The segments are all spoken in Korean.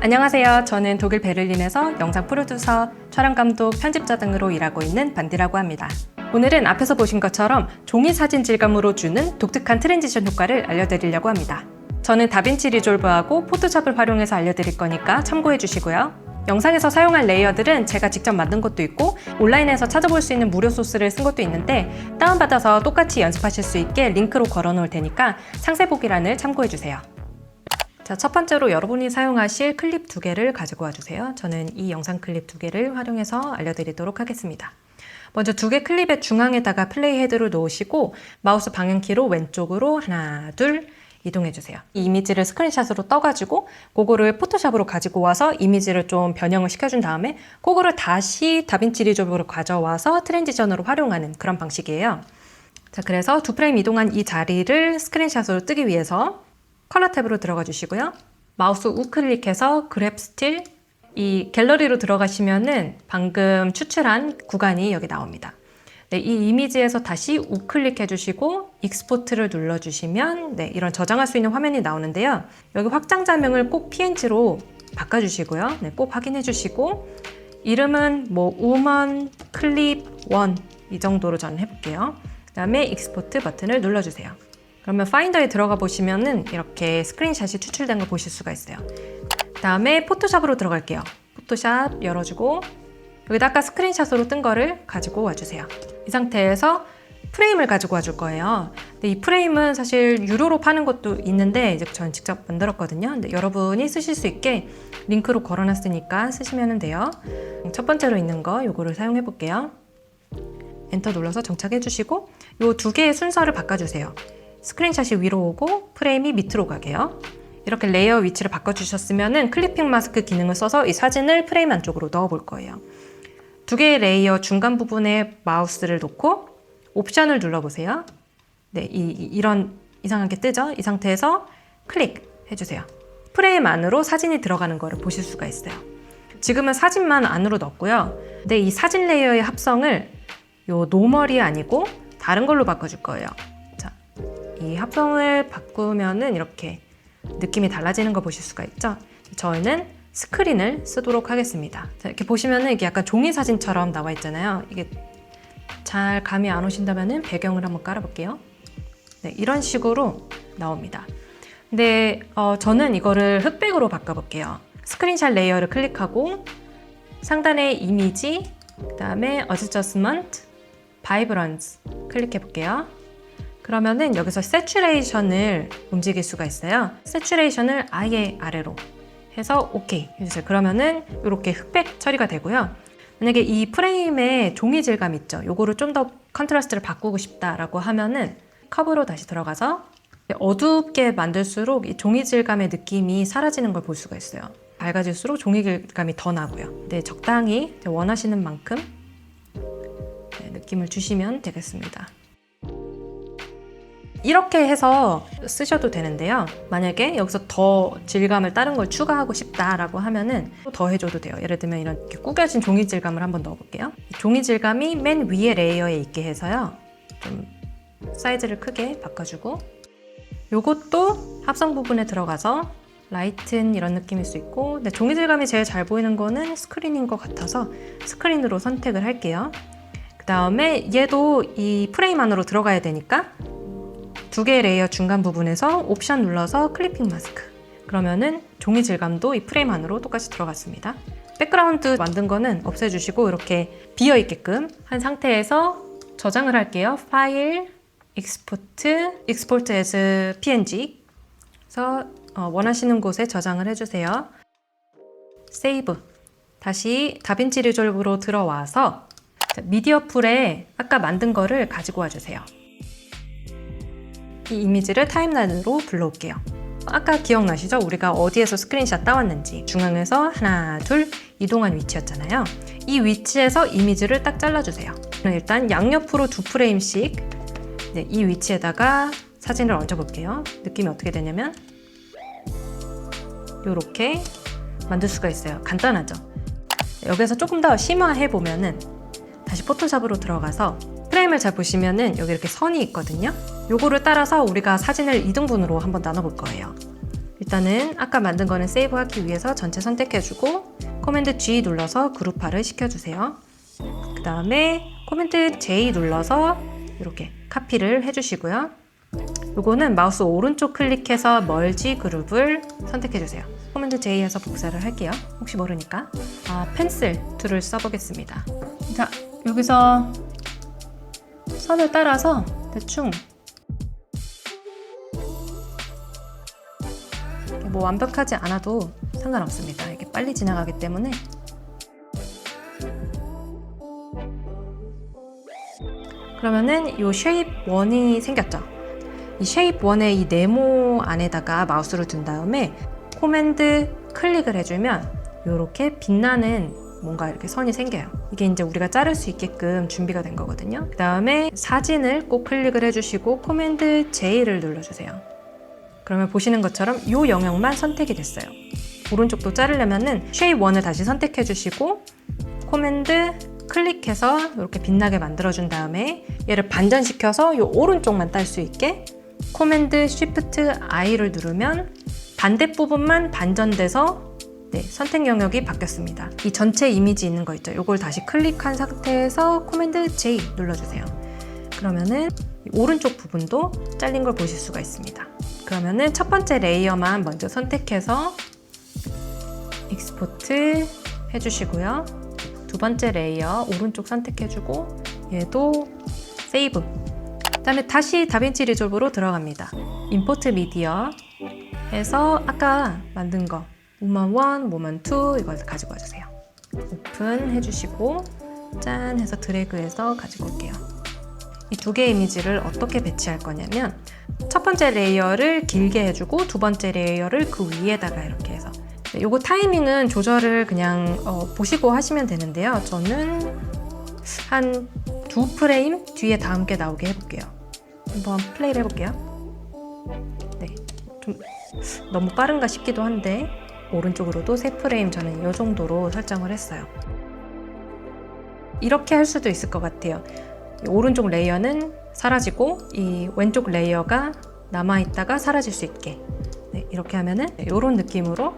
안녕하세요. 저는 독일 베를린에서 영상 프로듀서, 촬영 감독, 편집자 등으로 일하고 있는 반디라고 합니다. 오늘은 앞에서 보신 것처럼 종이 사진 질감으로 주는 독특한 트랜지션 효과를 알려드리려고 합니다. 저는 다빈치 리졸브하고 포토샵을 활용해서 알려드릴 거니까 참고해 주시고요. 영상에서 사용할 레이어들은 제가 직접 만든 것도 있고 온라인에서 찾아볼 수 있는 무료 소스를 쓴 것도 있는데 다운받아서 똑같이 연습하실 수 있게 링크로 걸어 놓을 테니까 상세 보기란을 참고해 주세요. 자, 첫 번째로 여러분이 사용하실 클립 2개를 가지고 와주세요. 저는 이 영상 클립 2개를 활용해서 알려드리도록 하겠습니다. 먼저 2개 클립의 중앙에다가 플레이 헤드를 놓으시고 마우스 방향키로 왼쪽으로 하나, 둘 이동해주세요. 이 이미지를 스크린샷으로 떠가지고 그거를 포토샵으로 가지고 와서 이미지를 좀 변형을 시켜준 다음에 그거를 다시 다빈치 리졸브로 가져와서 트랜지션으로 활용하는 그런 방식이에요. 자, 그래서 2프레임 이동한 이 자리를 스크린샷으로 뜨기 위해서 컬러 탭으로 들어가 주시고요. 마우스 우클릭해서 그랩 스틸, 이 갤러리로 들어가시면은 방금 추출한 구간이 여기 나옵니다. 네, 이 이미지에서 다시 우클릭해 주시고 익스포트를 눌러 주시면 이런 저장할 수 있는 화면이 나오는데요. 여기 확장 자명을 꼭 PNG로 바꿔 주시고요. 네, 꼭 확인해 주시고 이름은 우먼 클립 1 이 정도로 저는 해볼게요. 그 다음에 익스포트 버튼을 눌러 주세요. 그러면 파인더에 들어가 보시면은 이렇게 스크린샷이 추출된 걸 보실 수가 있어요. 그 다음에 포토샵으로 들어갈게요. 포토샵 열어주고 여기다 아까 스크린샷으로 뜬 거를 가지고 와주세요. 이 상태에서 프레임을 가지고 와줄 거예요. 근데 이 프레임은 사실 유료로 파는 것도 있는데 이제 저는 직접 만들었거든요. 근데 여러분이 쓰실 수 있게 링크로 걸어놨으니까 쓰시면 돼요. 첫 번째로 있는 거 요거를 사용해 볼게요. 엔터 눌러서 정착해 주시고 요 2개의 순서를 바꿔주세요. 스크린샷이 위로 오고 프레임이 밑으로 가게요. 이렇게 레이어 위치를 바꿔주셨으면 클리핑 마스크 기능을 써서 이 사진을 프레임 안쪽으로 넣어 볼 거예요. 2개의 레이어 중간 부분에 마우스를 놓고 옵션을 눌러보세요. 네, 이런 이상하게 뜨죠? 이 상태에서 클릭 해주세요. 프레임 안으로 사진이 들어가는 거를 보실 수가 있어요. 지금은 사진만 안으로 넣었고요. 근데 이 사진 레이어의 합성을 요 노멀이 아니고 다른 걸로 바꿔줄 거예요. 이 합성을 바꾸면은 이렇게 느낌이 달라지는 거 보실 수가 있죠? 저희는 스크린을 쓰도록 하겠습니다. 자, 이렇게 보시면은 이게 약간 종이 사진처럼 나와 있잖아요. 이게 잘 감이 안 오신다면은 배경을 한번 깔아볼게요. 네, 이런 식으로 나옵니다. 근데 저는 이거를 흑백으로 바꿔볼게요. 스크린샷 레이어를 클릭하고 상단에 이미지, 그 다음에 어드저스먼트, 바이브런스 클릭해 볼게요. 그러면은 여기서 세츄레이션을 움직일 수가 있어요. 세츄레이션을 아예 아래로 해서 OK 해주세요. 그러면은 이렇게 흑백 처리가 되고요. 만약에 이 프레임의 종이 질감 있죠? 요거를 좀 더 컨트라스트를 바꾸고 싶다라고 하면은 컵으로 다시 들어가서 어둡게 만들수록 이 종이 질감의 느낌이 사라지는 걸 볼 수가 있어요. 밝아질수록 종이 질감이 더 나고요. 네, 적당히 원하시는 만큼 느낌을 주시면 되겠습니다. 이렇게 해서 쓰셔도 되는데요. 만약에 여기서 더 질감을 다른 걸 추가하고 싶다라고 하면은 더 해줘도 돼요. 예를 들면 이렇게 구겨진 종이 질감을 한번 넣어볼게요. 종이 질감이 맨 위에 레이어에 있게 해서요. 좀 사이즈를 크게 바꿔주고 요것도 합성 부분에 들어가서 라이튼 이런 느낌일 수 있고 근데 종이 질감이 제일 잘 보이는 거는 스크린인 것 같아서 스크린으로 선택을 할게요. 그 다음에 얘도 이 프레임 안으로 들어가야 되니까 2개의 레이어 중간 부분에서 옵션 눌러서 클리핑 마스크 그러면은 종이 질감도 이 프레임 안으로 똑같이 들어갔습니다. 백그라운드 만든 거는 없애주시고 이렇게 비어있게끔 한 상태에서 저장을 할게요. 파일, 익스포트, 익스포트 as PNG 그래서 원하시는 곳에 저장을 해주세요. 세이브 다시 다빈치 리졸브로 들어와서 미디어 풀에 아까 만든 거를 가지고 와주세요. 이 이미지를 타임라인으로 불러올게요. 아까 기억나시죠? 우리가 어디에서 스크린샷 따왔는지 중앙에서 하나, 둘 이동한 위치였잖아요. 이 위치에서 이미지를 딱 잘라주세요. 일단 양옆으로 2프레임씩 이 위치에다가 사진을 얹어볼게요. 느낌이 어떻게 되냐면 이렇게 만들 수가 있어요. 간단하죠? 여기서 조금 더 심화해보면은 다시 포토샵으로 들어가서 프레임을 잘 보시면은 여기 이렇게 선이 있거든요. 요거를 따라서 우리가 사진을 2등분으로 한번 나눠볼 거예요. 일단은 아까 만든 거는 세이브하기 위해서 전체 선택해주고 커맨드 G 눌러서 그룹화를 시켜주세요. 그 다음에 커맨드 J 눌러서 이렇게 카피를 해주시고요. 요거는 마우스 오른쪽 클릭해서 멀지 그룹을 선택해주세요. 커맨드 J에서 복사를 할게요. 혹시 모르니까. 펜슬 툴을 써보겠습니다. 자, 여기서 선을 따라서 대충 뭐 완벽하지 않아도 상관없습니다. 이게 빨리 지나가기 때문에. 그러면은 이 쉐입 1이 생겼죠. 이 쉐입 1의 이 네모 안에다가 마우스를 둔 다음에 코맨드 클릭을 해주면 이렇게 빛나는 뭔가 이렇게 선이 생겨요. 이게 이제 우리가 자를 수 있게끔 준비가 된 거거든요. 그 다음에 사진을 꼭 클릭을 해주시고 코맨드 J를 눌러주세요. 그러면 보시는 것처럼 이 영역만 선택이 됐어요. 오른쪽도 자르려면은 쉐입 1을 다시 선택해 주시고 코맨드 클릭해서 이렇게 빛나게 만들어준 다음에 얘를 반전시켜서 이 오른쪽만 딸 수 있게 코맨드 Shift I를 누르면 반대 부분만 반전돼서 선택 영역이 바뀌었습니다. 이 전체 이미지 있는 거 있죠? 이걸 다시 클릭한 상태에서 코맨드 J 눌러주세요. 그러면은 오른쪽 부분도 잘린 걸 보실 수가 있습니다. 그러면은 첫 번째 레이어만 먼저 선택해서 익스포트 해주시고요. 두 번째 레이어 오른쪽 선택해주고 얘도 세이브. 그다음에 다시 다빈치 리졸브로 들어갑니다. 임포트 미디어 해서 아까 만든 거 모먼 1, 모먼 2 이걸 가지고 와주세요. 오픈 해주시고 짠 해서 드래그해서 가지고 올게요. 이 두 개의 이미지를 어떻게 배치할 거냐면 첫 번째 레이어를 길게 해주고 두 번째 레이어를 그 위에다가 이렇게 해서 요거 타이밍은 조절을 그냥 보시고 하시면 되는데요. 저는 한 2프레임 뒤에 다음 게 나오게 해볼게요. 한번 플레이를 해볼게요. 네, 좀 너무 빠른가 싶기도 한데 오른쪽으로도 3프레임 저는 이 정도로 설정을 했어요. 이렇게 할 수도 있을 것 같아요. 이 오른쪽 레이어는 사라지고 이 왼쪽 레이어가 남아있다가 사라질 수 있게 이렇게 하면은 이런 느낌으로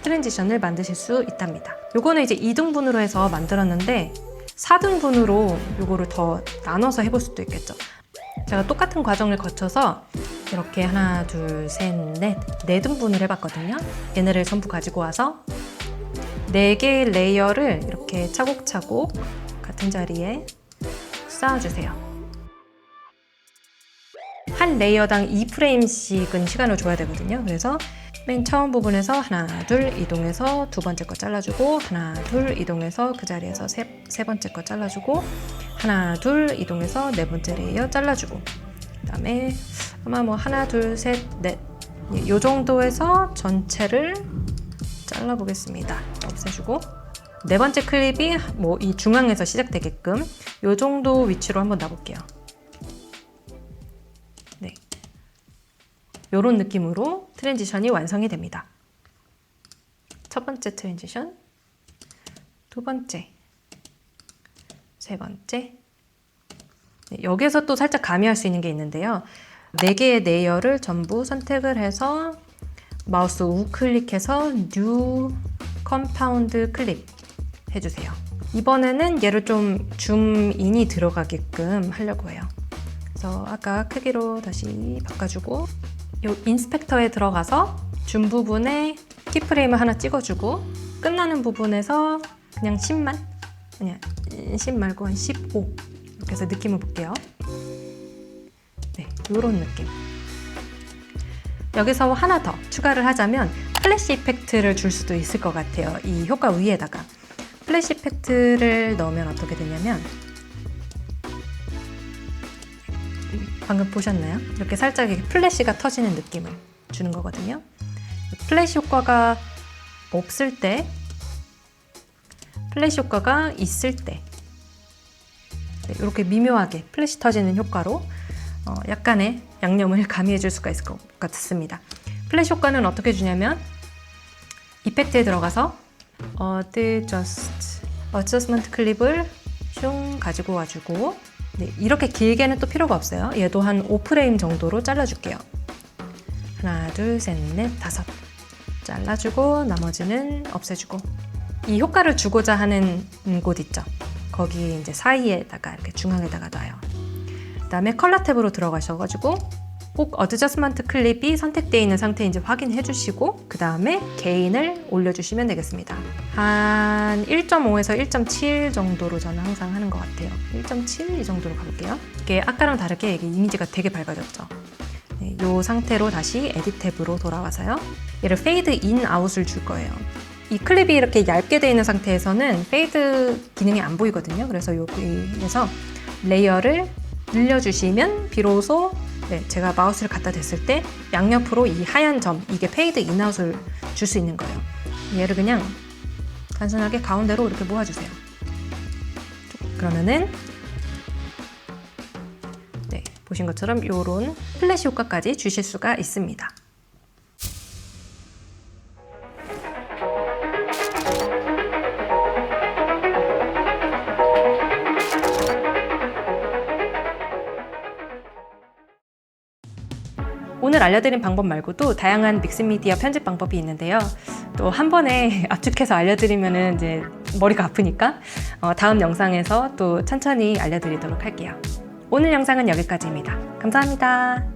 트랜지션을 만드실 수 있답니다. 요거는 이제 2등분으로 해서 만들었는데 4등분으로 요거를 더 나눠서 해볼 수도 있겠죠. 제가 똑같은 과정을 거쳐서 이렇게 하나, 둘, 셋, 넷, 4등분을 해봤거든요. 얘네를 전부 가지고 와서 4개의 레이어를 이렇게 차곡차곡 같은 자리에 쌓아주세요. 한 레이어당 2프레임씩은 시간을 줘야 되거든요. 그래서 맨 처음 부분에서 하나, 둘 이동해서 두 번째 거 잘라주고 하나, 둘 이동해서 그 자리에서 세 번째 거 잘라주고 하나, 둘 이동해서 네 번째 레이어 잘라주고 그 다음에 아마 뭐 하나, 둘, 셋, 넷 이 정도에서 전체를 잘라보겠습니다. 없애주고 네 번째 클립이 뭐 이 중앙에서 시작되게끔 이 정도 위치로 한번 놔볼게요. 네, 이런 느낌으로 트랜지션이 완성이 됩니다. 첫 번째 트랜지션, 두 번째, 세 번째. 네, 여기에서 또 살짝 가미할 수 있는 게 있는데요. 4개의 레이어를 전부 선택을 해서 마우스 우클릭해서 New Compound 클립 해주세요. 이번에는 얘를 좀 줌인이 들어가게끔 하려고 해요. 그래서 아까 크기로 다시 바꿔주고 이 인스펙터에 들어가서 줌 부분에 키프레임을 하나 찍어주고 끝나는 부분에서 그냥 10만? 그냥 10 말고 한 15 이렇게 해서 느낌을 볼게요. 네, 이런 느낌. 여기서 하나 더 추가를 하자면 플래시 이펙트를 줄 수도 있을 것 같아요. 이 효과 위에다가 플래시 이펙트를 넣으면 어떻게 되냐면 방금 보셨나요? 이렇게 살짝 플래시가 터지는 느낌을 주는 거거든요. 플래시 효과가 없을 때, 플래시 효과가 있을 때 이렇게 미묘하게 플래시 터지는 효과로 약간의 양념을 가미해 줄 수가 있을 것 같습니다. 플래시 효과는 어떻게 주냐면 이펙트에 들어가서 Adjustment 클립을 슝 가지고 와주고 네, 이렇게 길게는 또 필요가 없어요. 얘도 한 5프레임 정도로 잘라줄게요. 하나, 둘, 셋, 넷, 다섯. 잘라주고 나머지는 없애주고. 이 효과를 주고자 하는 곳 있죠. 거기 이제 사이에다가 이렇게 중앙에다가 놔요. 그다음에 컬러 탭으로 들어가셔가지고 꼭 어드저스먼트 클립이 선택되어 있는 상태인지 확인해 주시고 그 다음에 게인을 올려주시면 되겠습니다. 한 1.5에서 1.7 정도로 저는 항상 하는 것 같아요. 1.7 이 정도로 가볼게요. 이게 아까랑 다르게 이게 이미지가 되게 밝아졌죠. 네, 이 상태로 다시 에딧 탭으로 돌아와서요. 얘를 페이드 인 아웃을 줄 거예요. 이 클립이 이렇게 얇게 되어 있는 상태에서는 페이드 기능이 안 보이거든요. 그래서 여기에서 레이어를 늘려주시면 비로소 제가 마우스를 갖다 댔을 때 양옆으로 이 하얀 점, 이게 페이드 인아웃을 줄 수 있는 거예요. 얘를 그냥 단순하게 가운데로 이렇게 모아주세요. 그러면은 보신 것처럼 이런 플래시 효과까지 주실 수가 있습니다. 오늘 알려드린 방법 말고도 다양한 믹스미디어 편집 방법이 있는데요. 또 한 번에 압축해서 알려드리면 이제 머리가 아프니까 다음 영상에서 또 천천히 알려드리도록 할게요. 오늘 영상은 여기까지입니다. 감사합니다.